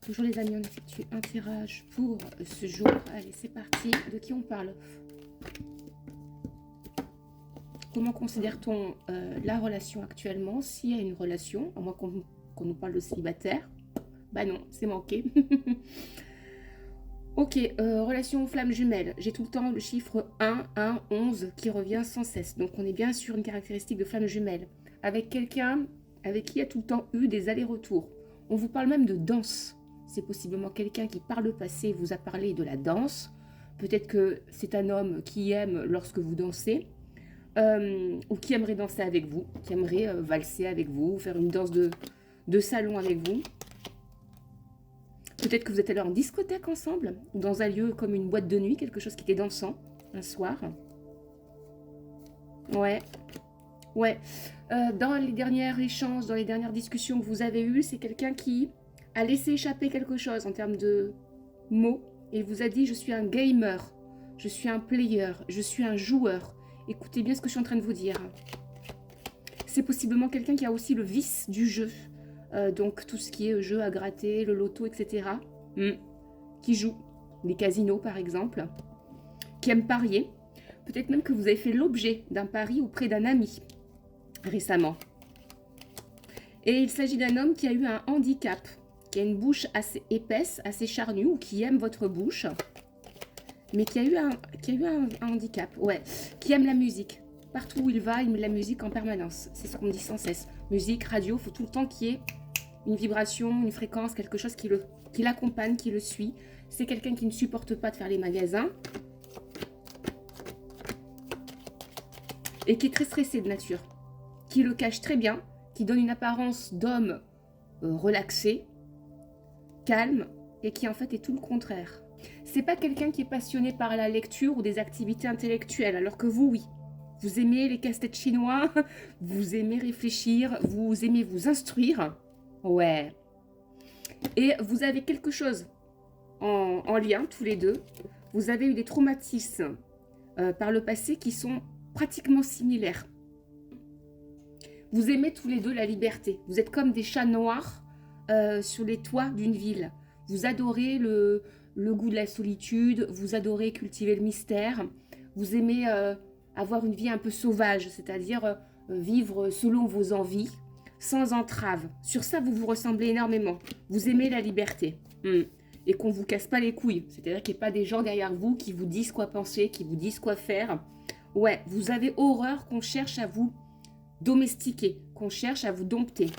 Toujours les amis, on effectue un tirage pour ce jour. Allez, c'est parti. De qui on parle? Comment considère-t-on la relation actuellement? S'il y a une relation, à moins qu'on nous parle de célibataire. Bah non, c'est manqué. Ok, relation flamme jumelle. J'ai tout le temps le chiffre 1, 1, 11 qui revient sans cesse. Donc on est bien sur une caractéristique de flamme jumelle. Avec quelqu'un avec qui il y a tout le temps eu des allers-retours. On vous parle même de danse. C'est possiblement quelqu'un qui par le passé vous a parlé de la danse. Peut-être que c'est un homme qui aime lorsque vous dansez. Ou qui aimerait danser avec vous. Qui aimerait valser avec vous. Faire une danse de salon avec vous. Peut-être que vous êtes allés en discothèque ensemble, ou dans un lieu comme une boîte de nuit, quelque chose qui était dansant, un soir. Ouais, ouais. Dans les derniers échanges, dans les dernières discussions que vous avez eues, c'est quelqu'un qui a laissé échapper quelque chose en termes de mots, et vous a dit « je suis un gamer, je suis un player, je suis un joueur ». Écoutez bien ce que je suis en train de vous dire. C'est possiblement quelqu'un qui a aussi le vice du jeu. Donc tout ce qui est jeu à gratter, le loto, etc. Qui joue, les casinos par exemple, qui aime parier. Peut-être même que vous avez fait l'objet d'un pari auprès d'un ami récemment. Et il s'agit d'un homme qui a eu un handicap, qui a une bouche assez épaisse, assez charnue, ou qui aime votre bouche, mais qui a eu un handicap, ouais, qui aime la musique. Partout où il va, il met de la musique en permanence. C'est ce qu'on me dit sans cesse. Musique, radio, il faut tout le temps qu'il y ait une vibration, une fréquence, quelque chose qui l'accompagne, qui le suit. C'est quelqu'un qui ne supporte pas de faire les magasins. Et qui est très stressé de nature. Qui le cache très bien, qui donne une apparence d'homme relaxé, calme, et qui en fait est tout le contraire. C'est pas quelqu'un qui est passionné par la lecture ou des activités intellectuelles, alors que vous, oui. Vous aimez les casse-têtes chinois, vous aimez réfléchir, vous aimez vous instruire. Ouais. Et vous avez quelque chose en lien, tous les deux. Vous avez eu des traumatismes par le passé qui sont pratiquement similaires. Vous aimez tous les deux la liberté. Vous êtes comme des chats noirs sur les toits d'une ville. Vous adorez le goût de la solitude, vous adorez cultiver le mystère. Vous aimez avoir une vie un peu sauvage, c'est-à-dire vivre selon vos envies, sans entrave. Sur ça, vous vous ressemblez énormément. Vous aimez la liberté. Et qu'on ne vous casse pas les couilles. C'est-à-dire qu'il n'y a pas des gens derrière vous qui vous disent quoi penser, qui vous disent quoi faire. Ouais, vous avez horreur qu'on cherche à vous domestiquer, qu'on cherche à vous dompter.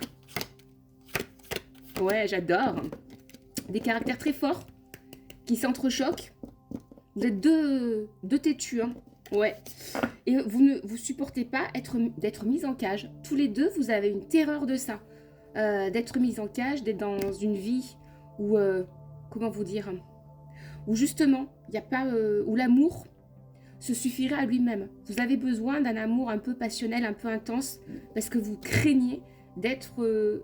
Ouais, j'adore. Des caractères très forts, qui s'entrechoquent. Vous êtes deux têtus, hein. Ouais. Et vous ne vous supportez pas d'être mis en cage. Tous les deux, vous avez une terreur de ça. D'être mis en cage, d'être dans une vie où, comment vous dire, où justement, il n'y a pas, où l'amour se suffirait à lui-même. Vous avez besoin d'un amour un peu passionnel, un peu intense, parce que vous craignez d'être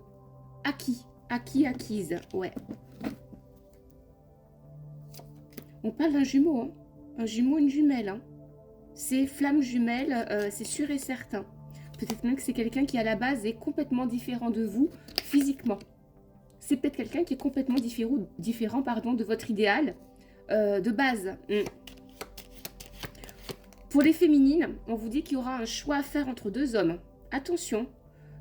acquise. Ouais. On parle d'un jumeau, hein. Un jumeau, une jumelle, hein. C'est flamme jumelle, c'est sûr et certain. Peut-être même que c'est quelqu'un qui à la base est complètement différent de vous physiquement. C'est peut-être quelqu'un qui est complètement différent de votre idéal de base. Pour les féminines, on vous dit qu'il y aura un choix à faire entre deux hommes. Attention,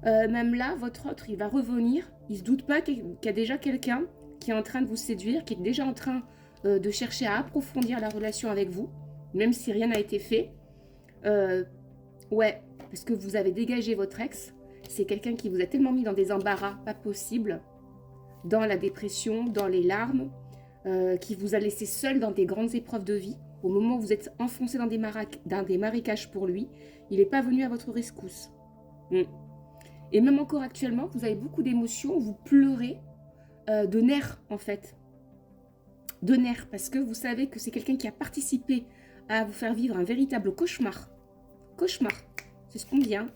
même là, votre autre, il va revenir. Il ne se doute pas qu'il y a déjà quelqu'un qui est en train de vous séduire, qui est déjà en train de chercher à approfondir la relation avec vous, même si rien n'a été fait. Ouais, parce que vous avez dégagé votre ex. C'est quelqu'un qui vous a tellement mis dans des embarras pas possibles, dans la dépression, dans les larmes, qui vous a laissé seul dans des grandes épreuves de vie. Au moment où vous êtes enfoncé dans des marécages pour lui, il n'est pas venu à votre rescousse. Et même encore actuellement, vous avez beaucoup d'émotions, vous pleurez de nerfs en fait. De nerfs, parce que vous savez que c'est quelqu'un qui a participé à vous faire vivre un véritable cauchemar. Cauchemar, c'est ce qu'on dit, hein.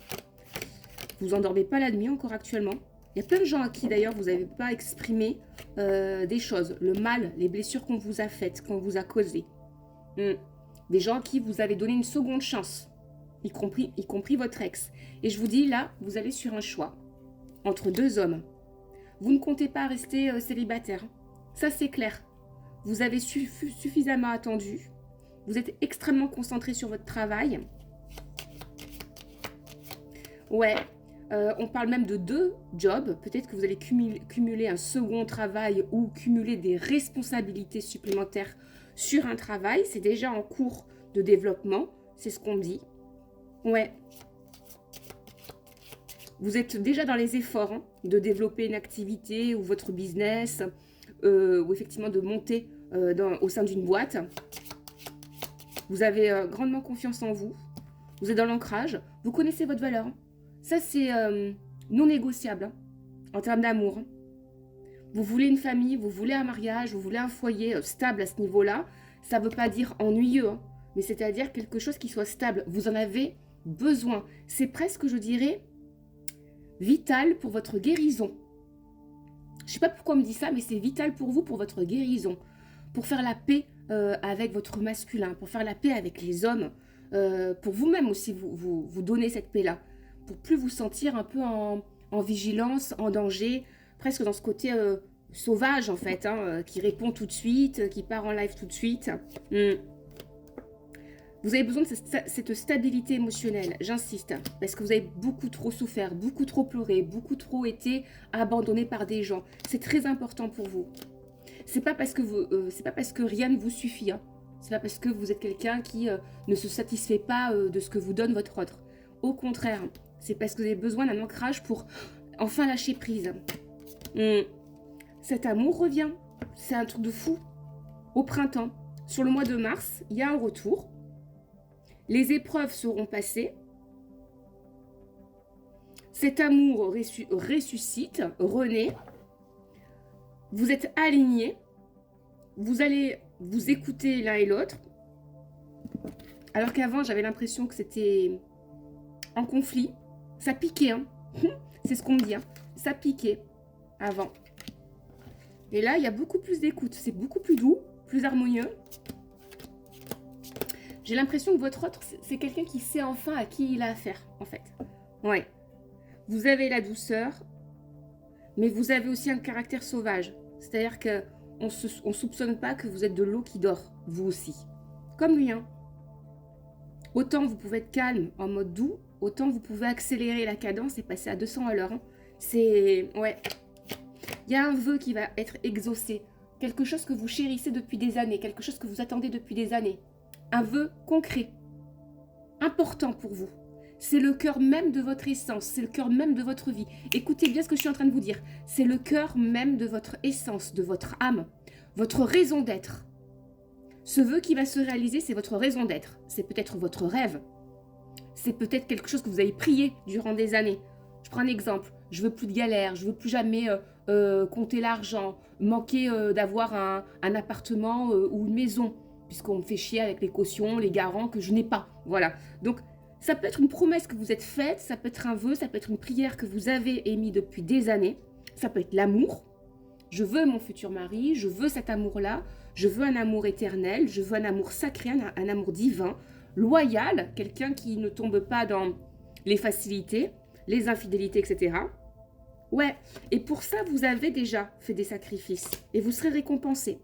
Vous endormez pas la nuit encore actuellement. Il y a plein de gens à qui d'ailleurs vous n'avez pas exprimé des choses, le mal, les blessures qu'on vous a faites, qu'on vous a causées. Des gens à qui vous avez donné une seconde chance, y compris votre ex. Et je vous dis, là, vous allez sur un choix entre deux hommes. Vous ne comptez pas rester célibataire. Ça, c'est clair. Vous avez suffisamment attendu. Vous êtes extrêmement concentré sur votre travail. Ouais, on parle même de 2 jobs. Peut-être que vous allez cumuler un second travail ou cumuler des responsabilités supplémentaires sur un travail. C'est déjà en cours de développement. C'est ce qu'on me dit. Ouais. Vous êtes déjà dans les efforts hein, de développer une activité ou votre business, ou effectivement de monter au sein d'une boîte. Vous avez grandement confiance en vous. Vous êtes dans l'ancrage. Vous connaissez votre valeur. Hein. Ça, c'est non négociable hein, en termes d'amour. Hein. Vous voulez une famille, vous voulez un mariage, vous voulez un foyer stable à ce niveau-là. Ça ne veut pas dire ennuyeux, hein, mais c'est-à-dire quelque chose qui soit stable. Vous en avez besoin. C'est presque, je dirais, vital pour votre guérison. Je ne sais pas pourquoi on me dit ça, mais c'est vital pour vous, pour votre guérison. Pour faire la paix avec votre masculin, pour faire la paix avec les hommes, pour vous-même aussi vous donner cette paix-là. Pour plus vous sentir un peu en vigilance, en danger, presque dans ce côté sauvage en fait, hein, qui répond tout de suite, qui part en live tout de suite. Vous avez besoin de cette stabilité émotionnelle, j'insiste, parce que vous avez beaucoup trop souffert, beaucoup trop pleuré, beaucoup trop été abandonné par des gens. C'est très important pour vous. C'est pas parce que rien ne vous suffit. Hein. C'est pas parce que vous êtes quelqu'un qui ne se satisfait pas de ce que vous donne votre autre. Au contraire, c'est parce que vous avez besoin d'un ancrage pour enfin lâcher prise. Cet amour revient. C'est un truc de fou. Au printemps, sur le mois de mars, il y a un retour. Les épreuves seront passées. Cet amour ressuscite, renaît. Vous êtes alignés. Vous allez vous écouter l'un et l'autre. Alors qu'avant, j'avais l'impression que c'était en conflit. Ça piquait, hein. C'est ce qu'on me dit, hein. Ça piquait avant. Et là, il y a beaucoup plus d'écoute. C'est beaucoup plus doux, plus harmonieux. J'ai l'impression que votre autre, c'est quelqu'un qui sait enfin à qui il a affaire, en fait. Ouais. Vous avez la douceur, mais vous avez aussi un caractère sauvage. C'est-à-dire qu'on ne soupçonne pas que vous êtes de l'eau qui dort, vous aussi. Comme lui, hein. Autant vous pouvez être calme, en mode doux, autant vous pouvez accélérer la cadence et passer à 200 à l'heure. Hein. C'est... Ouais. Il y a un vœu qui va être exaucé. Quelque chose que vous chérissez depuis des années, quelque chose que vous attendez depuis des années. Un vœu concret, important pour vous. C'est le cœur même de votre essence, c'est le cœur même de votre vie. Écoutez bien ce que je suis en train de vous dire. C'est le cœur même de votre essence, de votre âme, votre raison d'être. Ce vœu qui va se réaliser, c'est votre raison d'être. C'est peut-être votre rêve. C'est peut-être quelque chose que vous avez prié durant des années. Je prends un exemple. Je veux plus de galère, je veux plus jamais compter l'argent, manquer d'avoir un appartement ou une maison, puisqu'on me fait chier avec les cautions, les garants que je n'ai pas. Voilà. Donc, ça peut être une promesse que vous êtes faite, ça peut être un vœu, ça peut être une prière que vous avez émise depuis des années. Ça peut être l'amour. Je veux mon futur mari, je veux cet amour-là, je veux un amour éternel, je veux un amour sacré, un amour divin, loyal, quelqu'un qui ne tombe pas dans les facilités, les infidélités, etc. Ouais, et pour ça, vous avez déjà fait des sacrifices et vous serez récompensé.